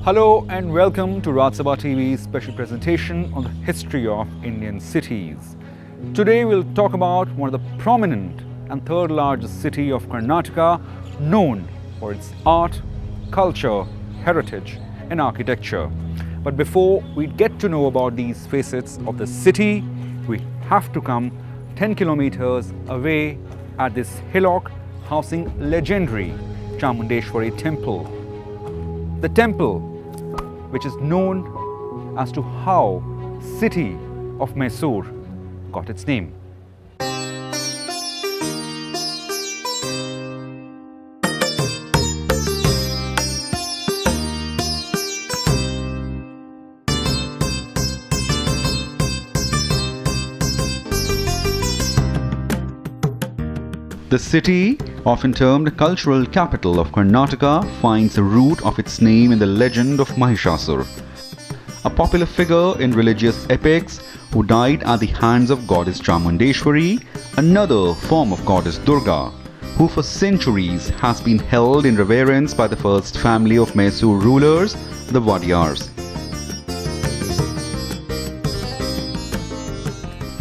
Hello and welcome to Raj Sabha TV's special presentation on the history of Indian cities. Today we'll talk about one of the prominent and third largest city of Karnataka, known for its art, culture, heritage and architecture. But before we get to know about these facets of the city, we have to come 10 kilometers away at this hillock housing legendary Chamundeshwari temple. The temple, which is known as to how city of Mysore got its name. The city, often termed cultural capital of Karnataka, finds the root of its name in the legend of Mahishasur, a popular figure in religious epics who died at the hands of goddess Chamundeshwari, another form of goddess Durga, who for centuries has been held in reverence by the first family of Mysore rulers, the Wadiyars.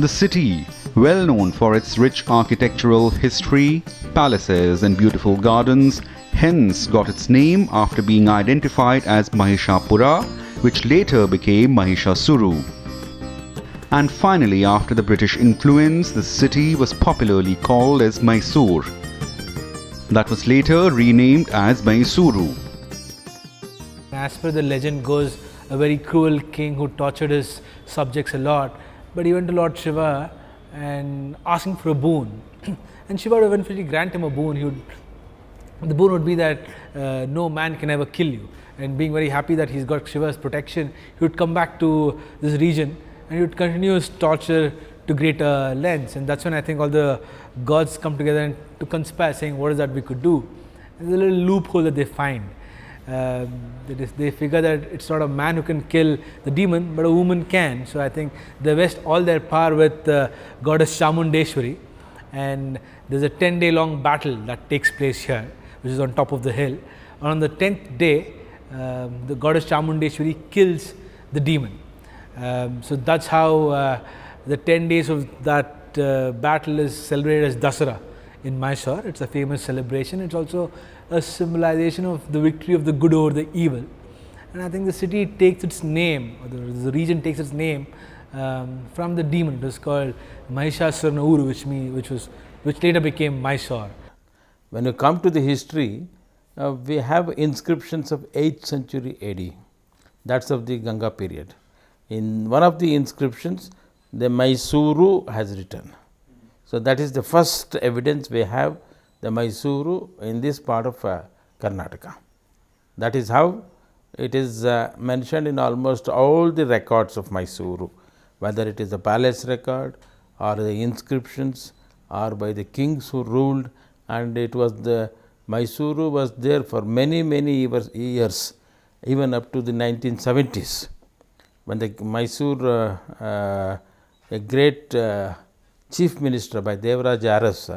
The city, well known for its rich architectural history, palaces and beautiful gardens, hence got its name after being identified as Mahishapura, which later became Mahishasuru. And finally, after the British influence, the city was popularly called as Mysore. That was later renamed as Mysuru. As per the legend goes, a very cruel king who tortured his subjects a lot, but he went to Lord Shiva and asking for a boon. And Shiva would eventually grant him a boon. The boon would be that no man can ever kill you. And being very happy that he's got Shiva's protection, he would come back to this region and he would continue his torture to greater lengths. And that's when I think all the gods come together and to conspire, saying what is that we could do. There's a little loophole that they find. They figure that it's not a man who can kill the demon, but a woman can. So I think they vest all their power with goddess Chamundeshwari, and there's a 10-day long battle that takes place here, which is on top of the hill. And on the 10th day, the goddess Chamundeshwari kills the demon. So that's how the 10 days of that battle is celebrated as Dasara in Mysore. It's a famous celebration. It's also a symbolization of the victory of the good over the evil. And I think the city takes its name, or the region takes its name from the demon. It was called Mahishasura, which later became Mysore. When you come to the history, we have inscriptions of 8th century AD. That's of the Ganga period. In one of the inscriptions, the Mysuru has written. So that is the first evidence we have the Mysuru in this part of Karnataka. That is how it is mentioned in almost all the records of Mysuru, whether it is the palace record or the inscriptions or by the kings who ruled, and it was the Mysuru was there for many years, even up to the 1970s, when the Mysore, a great chief minister by Devaraj Aras,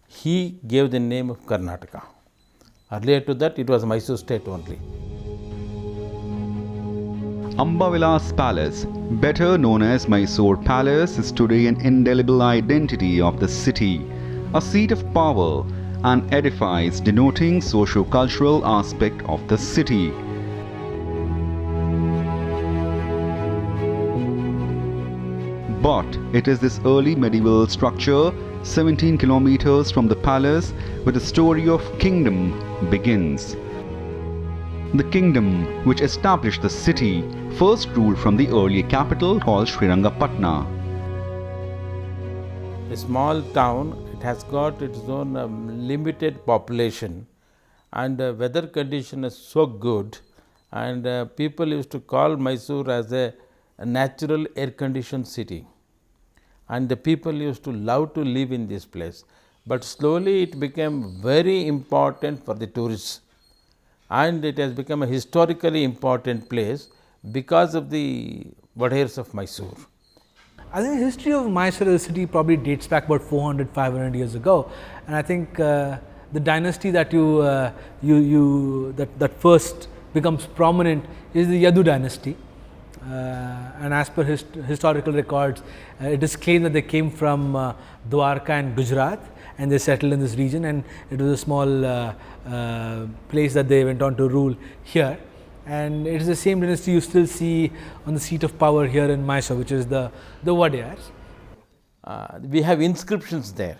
he gave the name of Karnataka. Earlier to that, it was Mysore state only. Ambavilas Palace, better known as Mysore Palace, is today an indelible identity of the city, a seat of power and edifice denoting socio-cultural aspect of the city. But it is this early medieval structure 17 kilometers from the palace where the story of kingdom begins. The kingdom which established the city first ruled from the earlier capital called Srirangapatna. A small town, it has got its own limited population, and weather condition is so good, and people used to call Mysore as a natural air conditioned city. And the people used to love to live in this place, but slowly it became very important for the tourists, and it has become a historically important place because of the Wadiyars of Mysore. I think the history of Mysore as a city probably dates back about 400-500 years ago, and I think the dynasty that becomes prominent is the Yadu dynasty. And as per historical records, it is claimed that they came from Dwarka and Gujarat, and they settled in this region, and it was a small place that they went on to rule here. And it is the same dynasty you still see on the seat of power here in Mysore, which is the Wadiyars. We have inscriptions there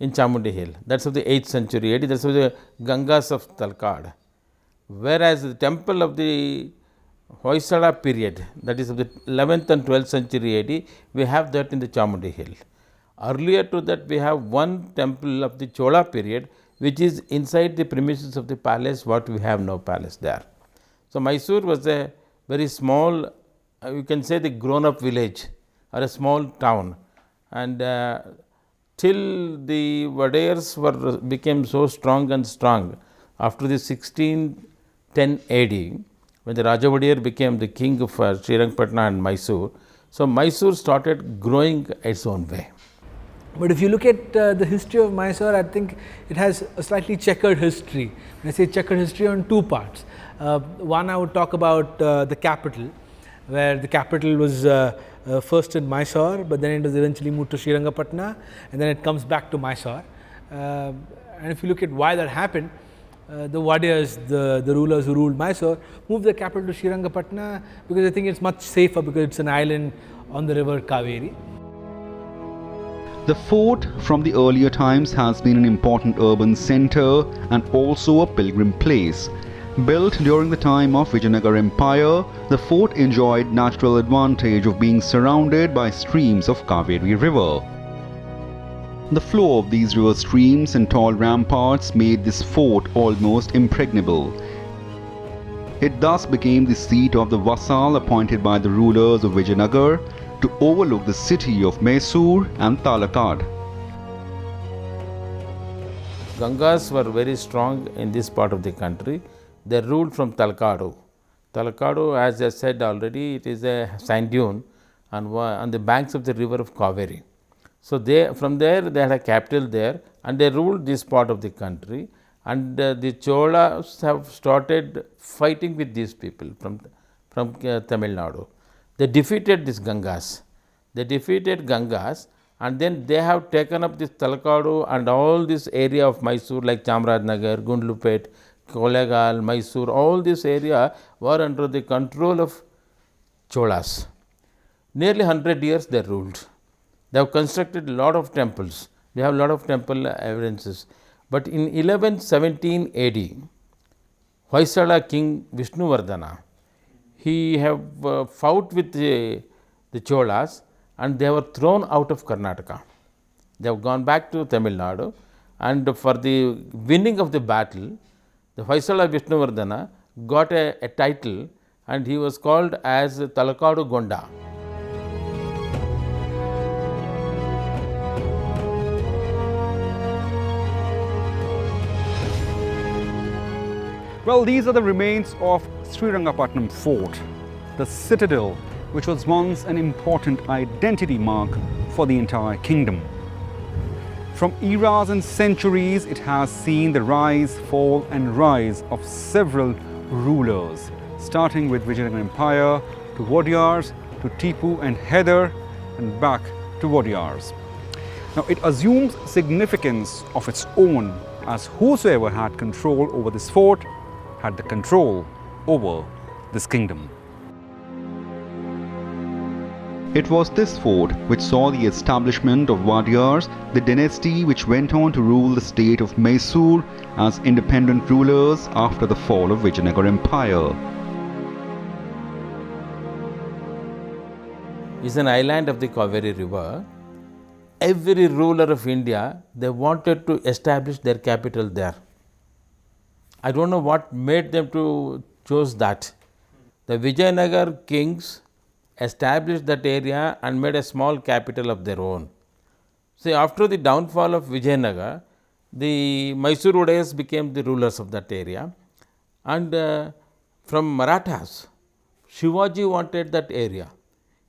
in Chamundi Hill. That's of the 8th century AD. That's of the Gangas of Talkad. Whereas the temple of the Hoysala period, that is of the 11th and 12th century AD, we have that in the Chamundi Hill. Earlier to that, we have one temple of the Chola period, which is inside the premises of the palace, what we have now palace there. So, Mysore was a very small, you can say the grown up village or a small town, and till the Wadiyars became so strong and strong after the 1610 AD, when the Raja Wadiyar became the king of Srirangapatna and Mysore. So, Mysore started growing its own way. But if you look at the history of Mysore, I think it has a slightly checkered history. When I say checkered history, on two parts. One, I would talk about the capital, where the capital was first in Mysore, but then it was eventually moved to Srirangapatna, and then it comes back to Mysore. And if you look at why that happened, the Wadiyars, the rulers who ruled Mysore, moved the capital to Srirangapatna because I think it's much safer because it's an island on the river Kaveri. The fort from the earlier times has been an important urban centre and also a pilgrim place. Built during the time of Vijayanagar Empire, the fort enjoyed natural advantage of being surrounded by streams of Kaveri river. The flow of these river streams and tall ramparts made this fort almost impregnable. It thus became the seat of the vassal appointed by the rulers of Vijayanagar to overlook the city of Mysore and Talakad. Gangas were very strong in this part of the country. They ruled from Talakadu. Talakadu, as I said already, it is a sand dune on the banks of the river of Kaveri. So, from there they had a capital there, and they ruled this part of the country, and the Cholas have started fighting with these people from Tamil Nadu. They defeated these Gangas. They defeated Gangas, and then they have taken up this Talakadu and all this area of Mysore like Chamarajnagar, Gundlupet, Kolegal, Mysore, all this area were under the control of Cholas. Nearly 100 years they ruled. They have constructed a lot of temples. We have a lot of temple evidences. But in 1117 AD, Hoysala king Vishnuvardhana, he have fought with the Cholas, and they were thrown out of Karnataka. They have gone back to Tamil Nadu, and for the winning of the battle, the Hoysala Vishnuvardhana got a title, and he was called as Talakadu Gonda. Well, these are the remains of Srirangapatnam Fort, the citadel which was once an important identity mark for the entire kingdom. From eras and centuries, it has seen the rise, fall and rise of several rulers, starting with Vijayanagar Empire, to Wadiyars, to Tipu and Hyder, and back to Wadiyars. Now, it assumes significance of its own, as whosoever had control over this fort had the control over this kingdom. It was this fort which saw the establishment of Wadiyars, the dynasty which went on to rule the state of Mysore as independent rulers after the fall of Vijayanagar Empire. It's an island of the Kaveri river. Every ruler of India, they wanted to establish their capital there. I don't know what made them to choose that. The Vijayanagar kings established that area and made a small capital of their own. See, after the downfall of Vijayanagar, the Mysore Wadiyars became the rulers of that area, and from Marathas, Shivaji wanted that area.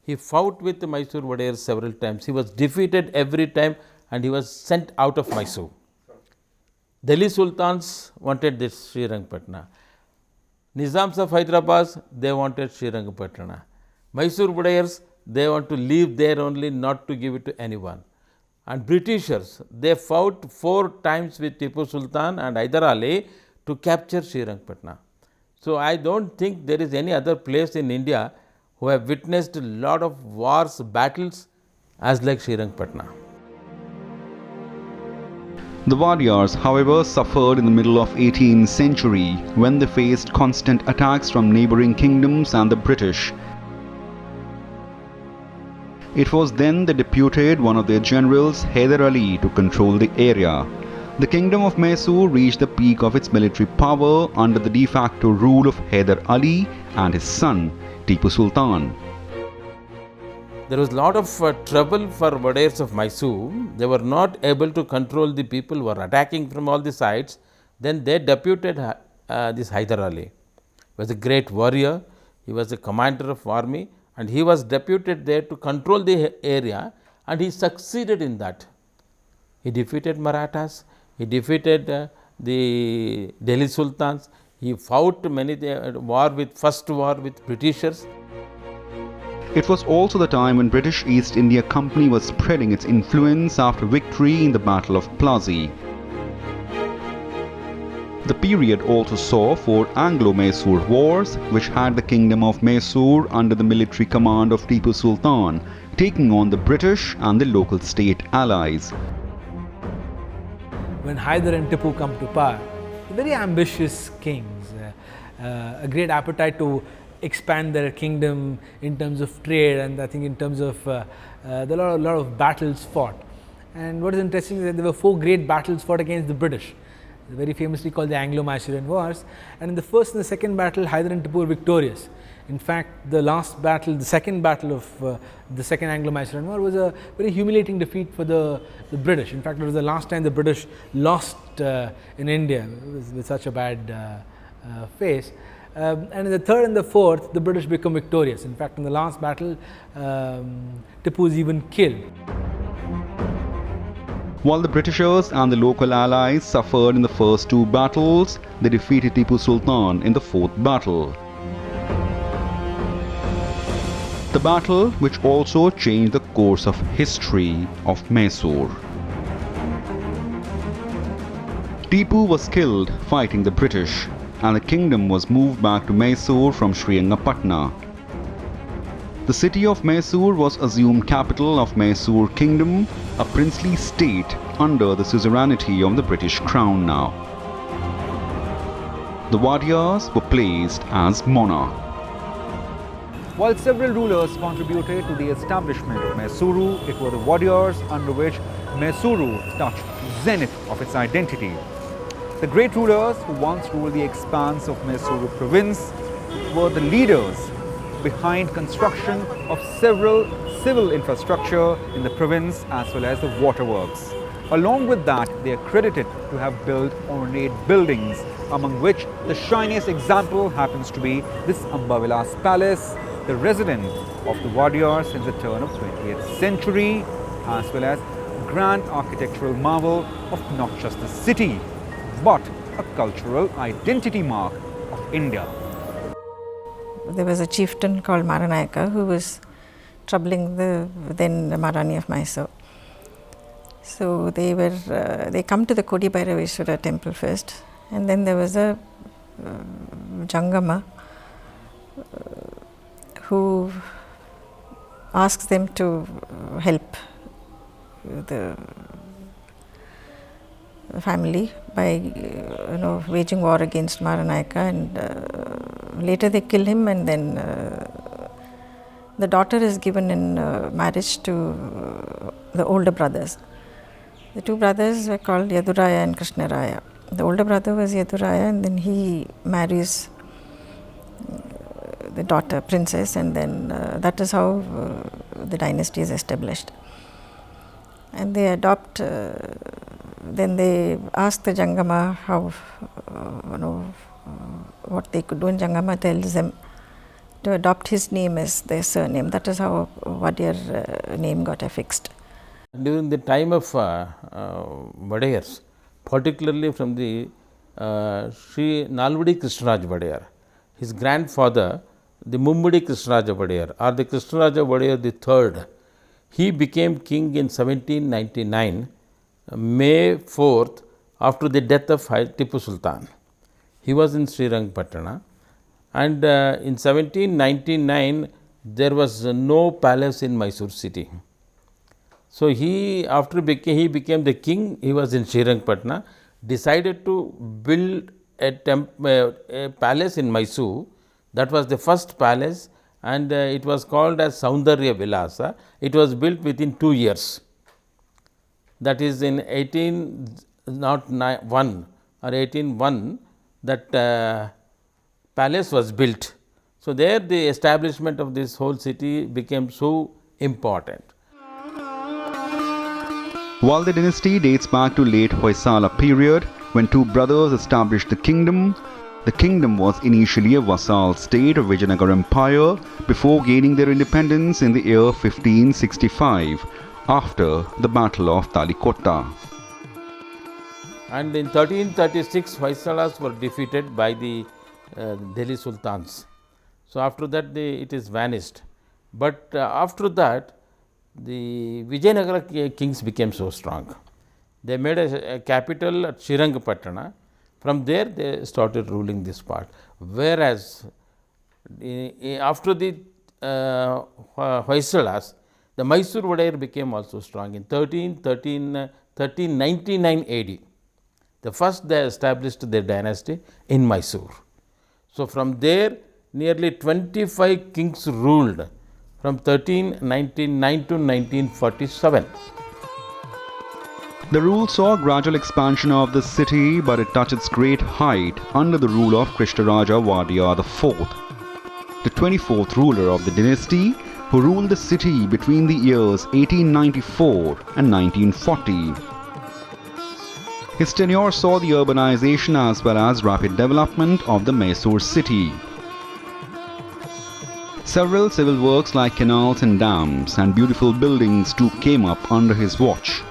He fought with the Mysore Wadiyars several times. He was defeated every time, and he was sent out of Mysore. Delhi Sultans wanted this Srirangapatna. Nizams of Hyderabad, they wanted Srirangapatna. Mysore Wadayars, they want to leave there only, not to give it to anyone. And Britishers, they fought 4 times with Tipu Sultan and Hyder Ali to capture Srirangapatna. So I don't think there is any other place in India who have witnessed a lot of wars, battles as like Srirangapatna. The Wadiyars, however, suffered in the middle of 18th century when they faced constant attacks from neighbouring kingdoms and the British. It was then they deputed one of their generals, Hyder Ali, to control the area. The kingdom of Mysore reached the peak of its military power under the de facto rule of Hyder Ali and his son, Tipu Sultan. There was a lot of trouble for Wadayars of Mysore. They were not able to control the people who were attacking from all the sides. Then they deputed this Hyder Ali. He was a great warrior. He was a commander of army, and he was deputed there to control the area, and he succeeded in that. He defeated Marathas. He defeated the Delhi Sultans. He fought many first war with Britishers. It was also the time when British East India Company was spreading its influence after victory in the Battle of Plassey. The period also saw 4 Anglo-Mysore wars, which had the kingdom of Mysore under the military command of Tipu Sultan, taking on the British and the local state allies. When Hyder and Tipu come to power, very ambitious kings, a great appetite to expand their kingdom in terms of trade, and I think in terms of there are a lot of battles fought. And what is interesting is that there were 4 great battles fought against the British, very famously called the Anglo-Mysorean Wars. And in the first and the second battle, Hyder and Tipu were victorious. In fact, the last battle, the second battle of the second Anglo-Mysorean War, was a very humiliating defeat for the British. In fact, it was the last time the British lost in India with such a bad face. And in the third and the fourth, the British become victorious. In fact, in the last battle, Tipu was even killed. While the Britishers and the local allies suffered in the first 2 battles, they defeated Tipu Sultan in the 4th battle. The battle which also changed the course of history of Mysore. Tipu was killed fighting the British, and the kingdom was moved back to Mysore from Srirangapatna. The city of Mysore was assumed capital of Mysore Kingdom, a princely state under the suzerainty of the British Crown now. The Wadiyars were placed as monarch. While several rulers contributed to the establishment of Mysuru, it was the Wadiyars under which Mysuru touched zenith of its identity. The great rulers who once ruled the expanse of Mysuru province were the leaders behind construction of several civil infrastructure in the province as well as the waterworks. Along with that, they are credited to have built ornate buildings, among which the shiniest example happens to be this Ambavilas Palace, the residence of the Wadiyars since the turn of 20th century, as well as grand architectural marvel of not just the city, but a cultural identity mark of India. There was a chieftain called Maranayaka who was troubling the then Maharani of Mysore. So they come to the Kodi Bhairaveshwara temple first, and then there was a Jangama who asks them to help the family by waging war against Maranayaka, and later they kill him, and then the daughter is given in marriage to the older brothers. The 2 brothers were called Yaduraya and Krishnaraya. The older brother was Yaduraya, and then he marries the daughter, princess, and then that is how the dynasty is established. And they adopt, then they ask the Jangama how, what they could do, and Jangama tells them to adopt his name as their surname. That is how Wadiyar name got affixed. During the time of Wadayars, particularly from the Sri Nalvadi Krishnaraj Wadayar, his grandfather, the Mummudi Krishnaraja Wadiyar or the Krishnaraja Wadiyar III, he became king in 1799, May 4th, after the death of Tipu Sultan. He was in Srirangapatna, and in 1799 there was no palace in Mysore city. So he, after he became the king, he was in Srirangapatna, decided to build a palace in Mysore. That was the first palace, and it was called as Saundarya Vilasa. It was built within 2 years. That is in 1801 or 1801 that palace was built. So there the establishment of this whole city became so important. While the dynasty dates back to late Hoysala period, when two brothers established the kingdom was initially a vassal state of Vijayanagara Empire before gaining their independence in the year 1565 after the Battle of Talikotta. And in 1336, Hoysalas were defeated by the Delhi Sultans. So after that it is vanished. But after that, the Vijayanagara kings became so strong. They made a capital at Srirangapatna. From there they started ruling this part. Whereas after the Hoysalas, the Mysore Wadiyar became also strong. In 1399 AD, the first they established their dynasty in Mysore. So from there nearly 25 kings ruled from 1399 to 1947. The rule saw gradual expansion of the city, but it touched its great height under the rule of Krishnaraja Wadiyar IV, the 24th ruler of the dynasty, who ruled the city between the years 1894 and 1940. His tenure saw the urbanization as well as rapid development of the Mysore city. Several civil works like canals and dams and beautiful buildings too came up under his watch.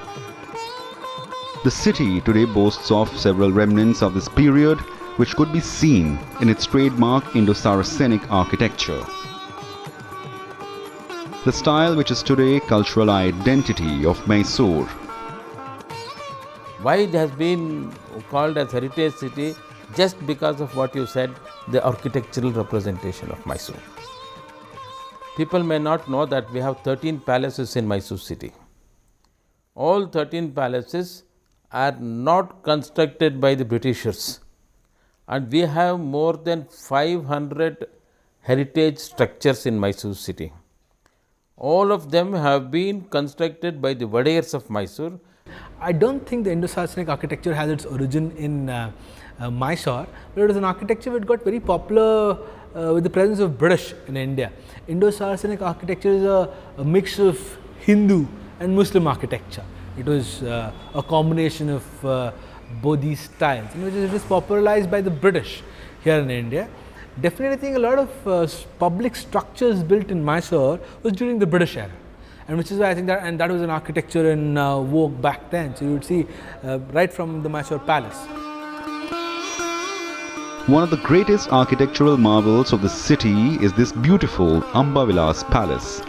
The city today boasts of several remnants of this period, which could be seen in its trademark Indo-Saracenic architecture. The style which is today cultural identity of Mysore. Why it has been called as heritage city? Just because of what you said, the architectural representation of Mysore. People may not know that we have 13 palaces in Mysore city. All 13 palaces are not constructed by the Britishers, and we have more than 500 heritage structures in Mysore city. All of them have been constructed by the Wadiyars of Mysore. I don't think the Indo-Saracenic architecture has its origin in Mysore, but it was an architecture that got very popular with the presence of British in India. Indo-Saracenic architecture is a mix of Hindu and Muslim architecture. It was a combination of both these styles, and which is popularized by the British here in India. Definitely, I think a lot of public structures built in Mysore was during the British era, and which is why I think that was an architecture in vogue back then. So you would see right from the Mysore Palace. One of the greatest architectural marvels of the city is this beautiful Ambavilas Palace.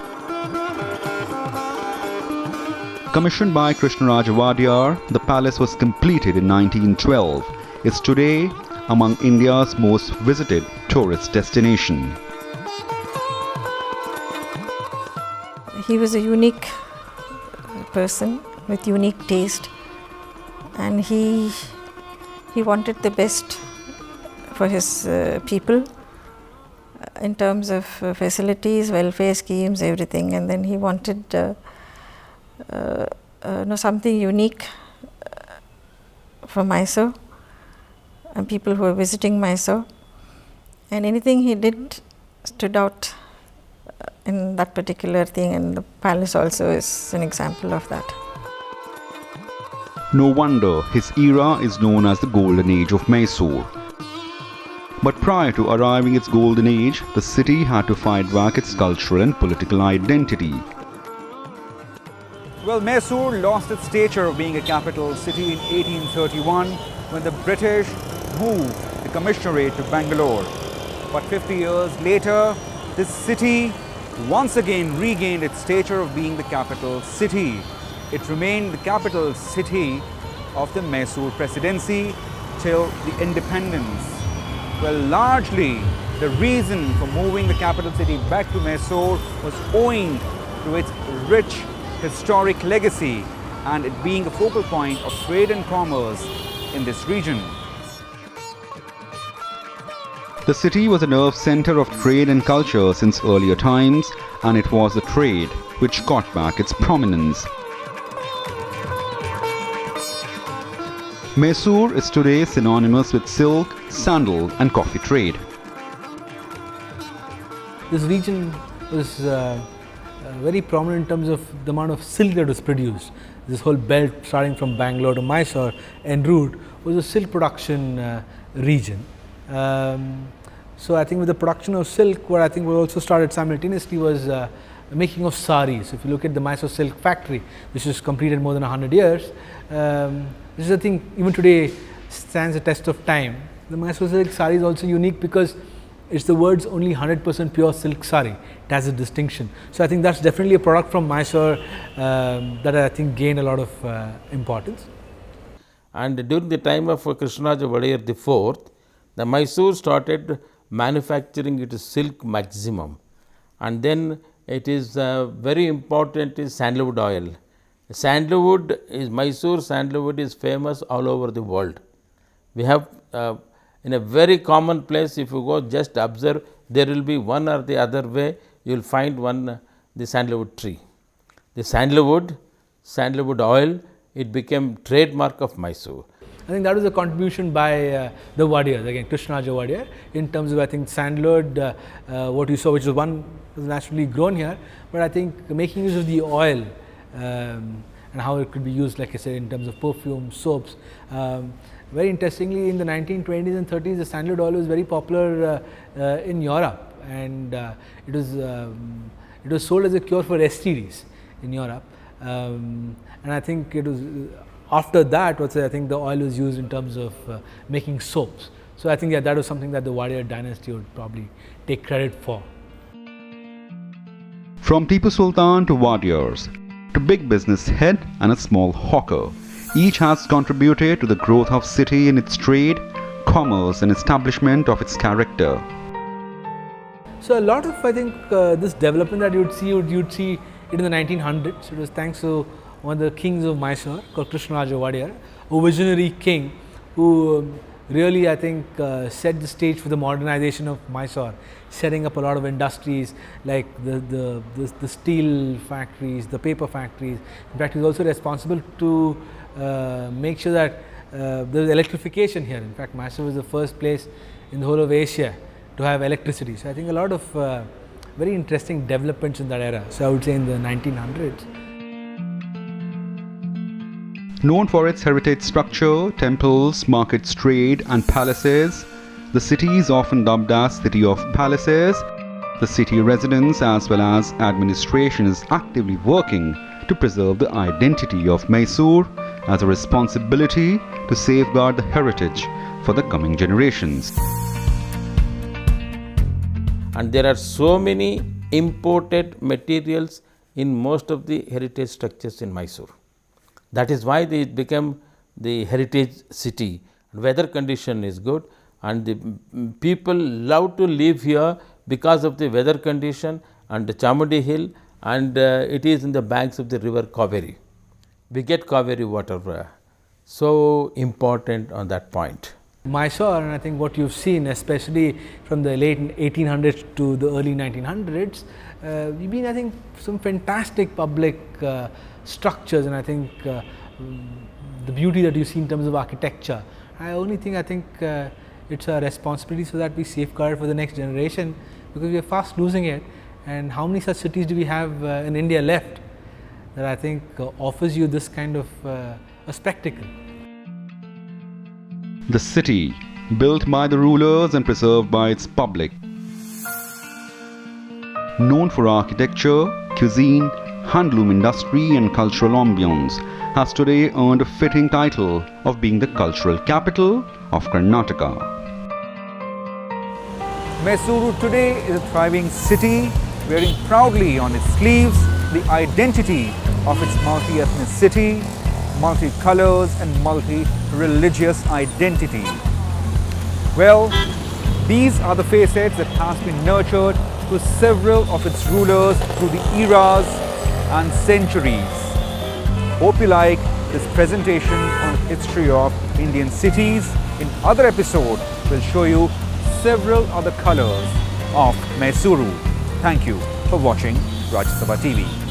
Commissioned by Krishnaraja Wadiyar, the palace was completed in 1912. It's today among India's most visited tourist destination. He was a unique person with unique taste, and he wanted the best for his people in terms of facilities, welfare schemes, everything. And then he wanted something unique for Mysore and people who were visiting Mysore, and anything he did stood out in that particular thing, and the palace also is an example of that. No wonder his era is known as the Golden Age of Mysore. But prior to arriving its golden age, the city had to fight back its cultural and political identity. Well, Mysore lost its stature of being a capital city in 1831 when the British moved the commissionerate to Bangalore. But 50 years later, this city once again regained its stature of being the capital city. It remained the capital city of the Mysore Presidency till the independence. Well, largely the reason for moving the capital city back to Mysore was owing to its rich historic legacy and it being a focal point of trade and commerce in this region. The city was a nerve center of trade and culture since earlier times, and it was the trade which got back its prominence. Mysore is today synonymous with silk, sandal and coffee trade. This region was very prominent in terms of the amount of silk that was produced. This whole belt starting from Bangalore to Mysore en route was a silk production region. So I think with the production of silk, what I think we also started simultaneously was making of saris. If you look at the Mysore silk factory, which is completed more than 100 years, this is a thing even today stands the test of time. The Mysore silk sari is also unique because it's the words only 100% pure silk sari. It has a distinction. So I think that's definitely a product from Mysore that I think gained a lot of importance. And during the time of Krishnaraja Wadiyar IV, the Mysore started manufacturing its silk maximum, and then it is very important is sandalwood oil. Sandalwood is Mysore sandalwood is famous all over the world. We have in a very common place, if you go just observe, there will be one or the other way you will find one the sandalwood tree. The sandalwood oil, it became trademark of Mysore. I think that was a contribution by the Wadiyars, again Krishnaraja Wadiyar, in terms of I think sandalwood, what you saw, which was one was naturally grown here, but I think making use of the oil and how it could be used, like I said, in terms of perfume, soaps. Very interestingly, in the 1920s and 30s, the sandalwood oil was very popular in Europe, and it was sold as a cure for STDs in Europe, and I think it was. After that, I think the oil was used in terms of making soaps. So I think that was something that the Wadiyar dynasty would probably take credit for. From Tipu Sultan to Wadiyars, to big business head and a small hawker, each has contributed to the growth of city in its trade, commerce and establishment of its character. So a lot of I think this development that you'd see it in the 1900s. It was thanks to one of the kings of Mysore called Krishnaraja Wadiyar, a visionary king who really I think set the stage for the modernization of Mysore, setting up a lot of industries like the steel factories, the paper factories. In fact, he was also responsible to make sure that there is electrification here. In fact, Mysore was the first place in the whole of Asia to have electricity. So I think a lot of very interesting developments in that era. So I would say in the 1900s. Known for its heritage structure, temples, markets, trade and palaces, the city is often dubbed as City of Palaces. The city residents as well as administration is actively working to preserve the identity of Mysore as a responsibility to safeguard the heritage for the coming generations. And there are so many imported materials in most of the heritage structures in Mysore. That is why it became the heritage city. Weather condition is good and the people love to live here because of the weather condition and the Chamundi Hill, and it is in the banks of the river Kaveri. We get Kaveri water, so important on that point. Mysore, and I think what you've seen, especially from the late 1800s to the early 1900s, we've been, I think, some fantastic public structures, and I think the beauty that you see in terms of architecture. I think it's a responsibility so that we safeguard it for the next generation, because we are fast losing it. And how many such cities do we have in India left that I think offers you this kind of a spectacle? The city, built by the rulers and preserved by its public. Known for architecture, cuisine, handloom industry and cultural ambience, has today earned a fitting title of being the cultural capital of Karnataka. Mysuru today is a thriving city, wearing proudly on its sleeves the identity of its multi-ethnicity, multi-colors and multi-religious identity. Well, these are the facets that has been nurtured through several of its rulers through the eras and centuries. Hope you like this presentation on the history of Indian cities. In other episode, we'll show you several other colors of Mysuru. Thank you for watching Rajya Sabha TV.